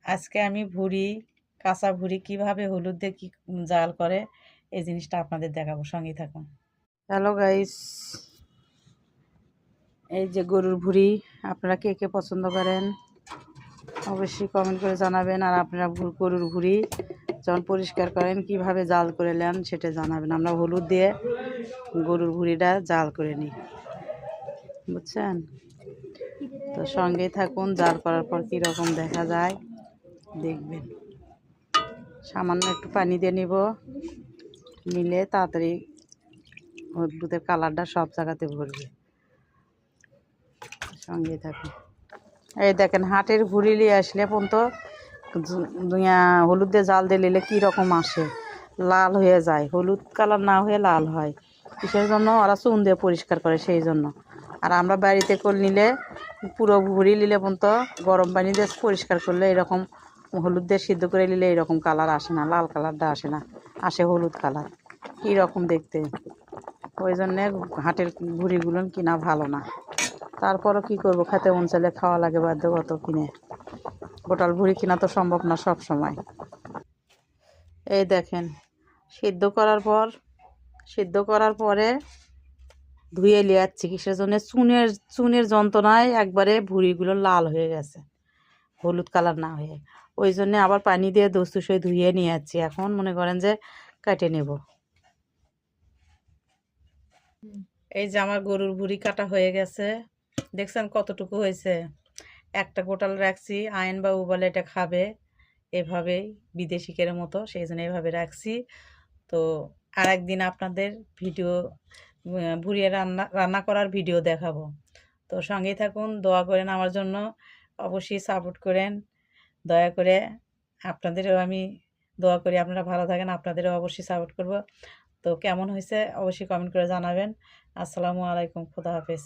আজকে আমি ভুড়ি, কাঁচা ভুড়ি কিভাবে হলুদ দিয়ে কি জাল করে এই জিনিসটা আপনাদের দেখাবো, সঙ্গেই থাকুন। হ্যালো গাইস, এই যে গরুর ভুড়ি, আপনারা কে কে পছন্দ করেন অবশ্যই কমেন্ট করে জানাবেন। আর আপনারা গরুর ভুড়ি যখন পরিষ্কার করেন কিভাবে জাল করে নেন সেটা জানাবেন। আমরা হলুদ দিয়ে গরুর ভুড়িটা জাল করে নিই, বুঝছেন? তো সঙ্গেই থাকুন, জাল করার পর কীরকম দেখা যায় দেখবেন। সামান্য একটু পানি দিয়ে নিব, নিলে তাড়াতাড়ি হলুদের কালারটা সব জায়গাতে ভরবে। সঙ্গেই থাকুন। এই দেখেন, হাটের ভুড়ি নিয়ে আসলে পর্যন্ত হলুদ দিয়ে জাল দিয়ে নিলে কীরকম আসে, লাল হয়ে যায়, হলুদ কালার না হয়ে লাল হয়। কিসের জন্য? ওরা চুন দিয়ে পরিষ্কার করে, সেই জন্য। আর আমরা বাড়িতে করে নিলে, পুরো ভুড়ি নিলে পর্যন্ত গরম পানি দিয়ে পরিষ্কার করলে এরকম হলুদ দিয়ে সিদ্ধ করে নিলে এরকম কালার আসে না, লাল কালারটা আসে না, আসে হলুদ কালার। কীরকম দেখতে, ওই জন্যে হাটের ভুড়িগুলো কিনা ভালো না। তারপরও কী করবো, খেতে মন চাইলে খাওয়া লাগে, বাধ্যগত কিনে। গোটাল ভুড়ি কিনা তো সম্ভব না সব সময়। এই দেখেন, সিদ্ধ করার পরে ধুয়ে লিয়াচ্ছি। কিসের জন্য? চুনের যন্ত্রণায় একবারে ভুড়িগুলো লাল হয়ে গেছে, হলুদ কালার না হয়ে। ওই জন্যে আবার পানি দিয়ে দস্তুসই ধুয়ে নিয়ে যাচ্ছি। এখন মনে করেন যে কেটে নেব। এই যে আমার গরুর ভুড়ি কাটা হয়ে গেছে, দেখছেন কতটুকু হয়েছে। একটা গোটাল রাখছি, আইন বাবু বলে এটা খাবে এভাবেই বিদেশিকের মতো, সেই জন্য এভাবে রাখছি। তো আর একদিন আপনাদের ভিডিও, ভুড়িয়ে রান্না করার ভিডিও দেখাবো। তো সঙ্গেই থাকুন, দোয়া করেন আমার জন্য, অবশ্যই সাপোর্ট করেন দয়া করে। আপনাদেরও আমি দোয়া করি আপনারা ভালো থাকেন, আপনাদেরও অবশ্যই সাপোর্ট করব। তো কেমন হয়েছে অবশ্যই কমেন্ট করে জানাবেন। আসসালামু আলাইকুম, খুদা হাফেজ।